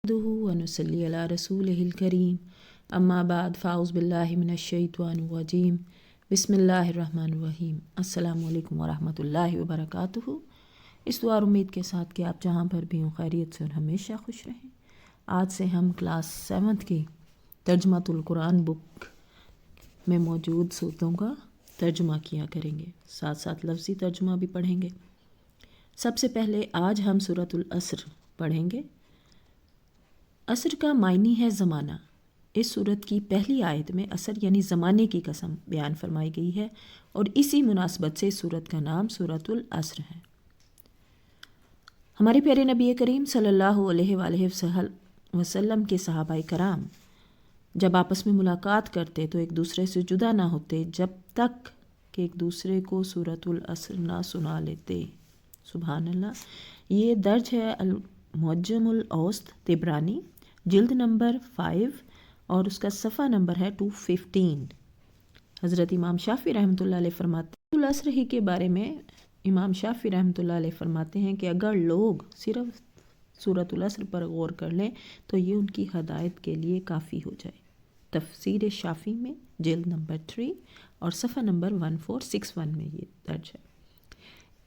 ونصلي على رسوله الكريم اما بعد فاعوذ باللہ من الشیطان الرجیم بسم اللہ الرحمن الرحیم السلام علیکم ورحمۃ اللہ وبرکاتہ۔ اس دعا اور امید کے ساتھ کہ آپ جہاں پر بھی ہوں خیریت سے اور ہمیشہ خوش رہیں۔ آج سے ہم کلاس 7 کی ترجمۃ القرآن بک میں موجود صورتوں کا ترجمہ کیا کریں گے، ساتھ ساتھ لفظی ترجمہ بھی پڑھیں گے۔ سب سے پہلے آج ہم سورۃ العصر پڑھیں گے۔ عصر کا معنی ہے زمانہ۔ اس سورت کی پہلی آیت میں عصر یعنی زمانے کی قسم بیان فرمائی گئی ہے اور اسی مناسبت سے سورت کا نام سورۃ العصر ہے۔ ہمارے پیارے نبی کریم صلی اللہ علیہ وآلہ وسلم کے صحابہ کرام جب آپس میں ملاقات کرتے تو ایک دوسرے سے جدا نہ ہوتے جب تک کہ ایک دوسرے کو سورۃ العصر نہ سنا لیتے۔ سبحان اللہ۔ یہ درج ہے المعجم الاوسط طبرانی، جلد نمبر 5 اور اس کا صفحہ نمبر ہے 215۔ حضرت امام شافعی رحمۃ اللہ علیہ فرماتے ہیں العصر ہی کے بارے میں امام شافعی رحمۃ اللہ علیہ فرماتے ہیں کہ اگر لوگ صرف سورۃ العصر پر غور کر لیں تو یہ ان کی ہدایت کے لیے کافی ہو جائے۔ تفسیر شافعی میں جلد نمبر 3 اور صفحہ نمبر 1461 میں یہ درج ہے۔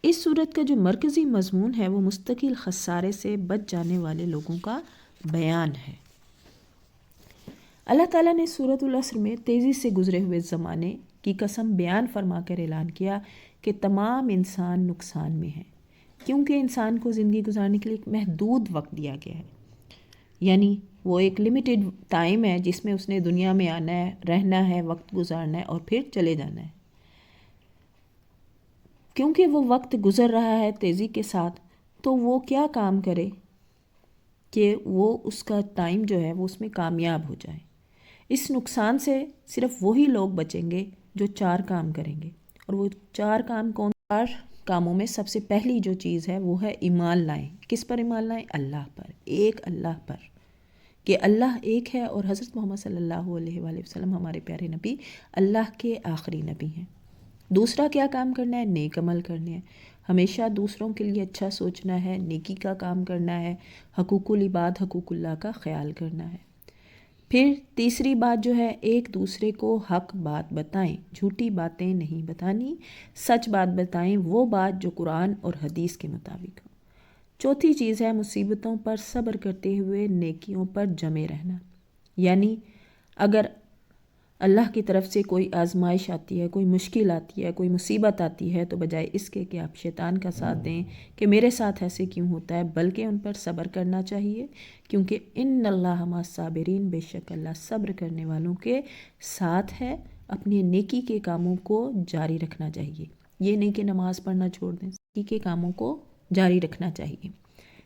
اس سورت کا جو مرکزی مضمون ہے وہ مستقل خسارے سے بچ جانے والے لوگوں کا بیان ہے۔ اللہ تعالیٰ نے سورۃ العصر میں تیزی سے گزرے ہوئے زمانے کی قسم بیان فرما کر اعلان کیا کہ تمام انسان نقصان میں ہے، کیونکہ انسان کو زندگی گزارنے کے لیے ایک محدود وقت دیا گیا ہے، یعنی وہ ایک لمیٹڈ ٹائم ہے جس میں اس نے دنیا میں آنا ہے، رہنا ہے، وقت گزارنا ہے اور پھر چلے جانا ہے۔ کیونکہ وہ وقت گزر رہا ہے تیزی کے ساتھ تو وہ کیا کام کرے کہ وہ اس کا ٹائم جو ہے وہ اس میں کامیاب ہو جائے۔ اس نقصان سے صرف وہی لوگ بچیں گے جو 4 کام کریں گے، اور وہ 4 کام کون؟ 4 کاموں میں سب سے پہلی جو چیز ہے وہ ہے ایمان لائیں۔ کس پر ایمان لائیں؟ اللہ پر، ایک اللہ پر، کہ اللہ ایک ہے اور حضرت محمد صلی اللہ علیہ وآلہ وسلم ہمارے پیارے نبی اللہ کے آخری نبی ہیں۔ دوسرا کیا کام کرنا ہے؟ نیک عمل کرنے ہیں، ہمیشہ دوسروں کے لیے اچھا سوچنا ہے، نیکی کا کام کرنا ہے، حقوق العباد حقوق اللہ کا خیال کرنا ہے۔ پھر تیسری بات جو ہے ایک دوسرے کو حق بات بتائیں، جھوٹی باتیں نہیں بتانی، سچ بات بتائیں، وہ بات جو قرآن اور حدیث کے مطابق ہو۔ چوتھی چیز ہے مصیبتوں پر صبر کرتے ہوئے نیکیوں پر جمے رہنا، یعنی اگر اللہ کی طرف سے کوئی آزمائش آتی ہے، کوئی مشکل آتی ہے، کوئی مصیبت آتی ہے تو بجائے اس کے کہ آپ شیطان کا ساتھ دیں کہ میرے ساتھ ایسے کیوں ہوتا ہے، بلکہ ان پر صبر کرنا چاہیے، کیونکہ ان اللہ مع الصابرین، بے شک اللہ صبر کرنے والوں کے ساتھ ہے۔ اپنے نیکی کے کاموں کو جاری رکھنا چاہیے، یہ نہیں کہ نماز پڑھنا چھوڑ دیں، نیکی کے کاموں کو جاری رکھنا چاہیے۔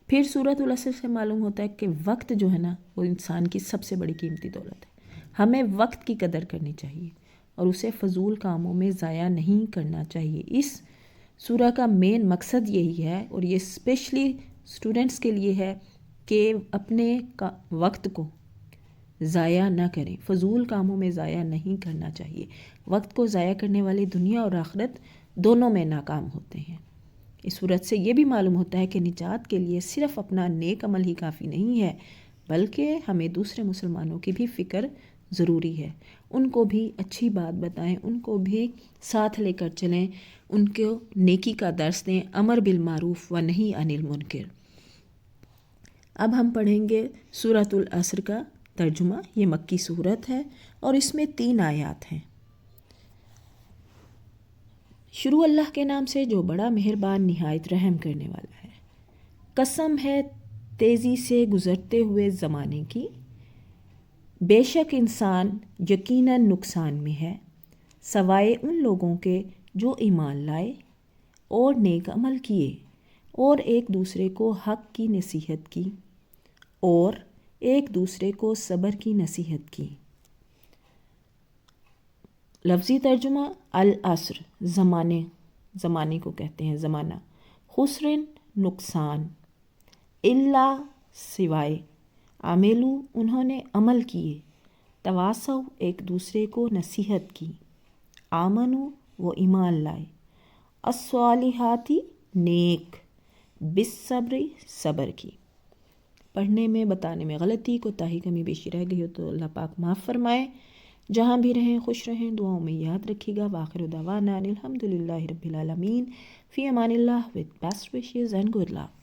پھر سورۃ العصر سے معلوم ہوتا ہے کہ وقت جو ہے نا وہ انسان کی سب سے بڑی قیمتی دولت ہے، ہمیں وقت کی قدر کرنی چاہیے اور اسے فضول کاموں میں ضائع نہیں کرنا چاہیے۔ اس سورہ کا مین مقصد یہی ہے اور یہ اسپیشلی اسٹوڈنٹس کے لیے ہے کہ اپنے وقت کو ضائع نہ کریں، فضول کاموں میں ضائع نہیں کرنا چاہیے۔ وقت کو ضائع کرنے والے دنیا اور آخرت دونوں میں ناکام ہوتے ہیں۔ اس صورت سے یہ بھی معلوم ہوتا ہے کہ نجات کے لیے صرف اپنا نیک عمل ہی کافی نہیں ہے، بلکہ ہمیں دوسرے مسلمانوں کی بھی فکر ضروری ہے، ان کو بھی اچھی بات بتائیں، ان کو بھی ساتھ لے کر چلیں، ان کو نیکی کا درس دیں، امر بالمعروف و نہی عن المنکر۔ اب ہم پڑھیں گے سورۃ العصر کا ترجمہ۔ یہ مکی سورت ہے اور اس میں 3 آیات ہیں۔ شروع اللہ کے نام سے جو بڑا مہربان نہایت رحم کرنے والا ہے۔ قسم ہے تیزی سے گزرتے ہوئے زمانے کی، بے شک انسان یقیناً نقصان میں ہے، سوائے ان لوگوں کے جو ایمان لائے اور نیک عمل کیے اور ایک دوسرے کو حق کی نصیحت کی اور ایک دوسرے کو صبر کی نصیحت کی۔ لفظی ترجمہ العصر زمانے کو کہتے ہیں، زمانہ، خسرن نقصان، اللہ سوائے، عاملو انہوں نے عمل کیے، تواصو ایک دوسرے کو نصیحت کی، آمنو وہ ایمان لائے، الصالحاتی نیک، بالصبر صبر کی۔ پڑھنے میں بتانے میں غلطی کوتاہی کمی بیشی رہ گئی ہو تو اللہ پاک معاف فرمائے. جہاں بھی رہیں خوش رہیں, دعاؤں میں یاد رکھیے گا. وآخر دعوانا الحمد للہ رب العالمین. فی Aman Ullah with best wishes and good luck.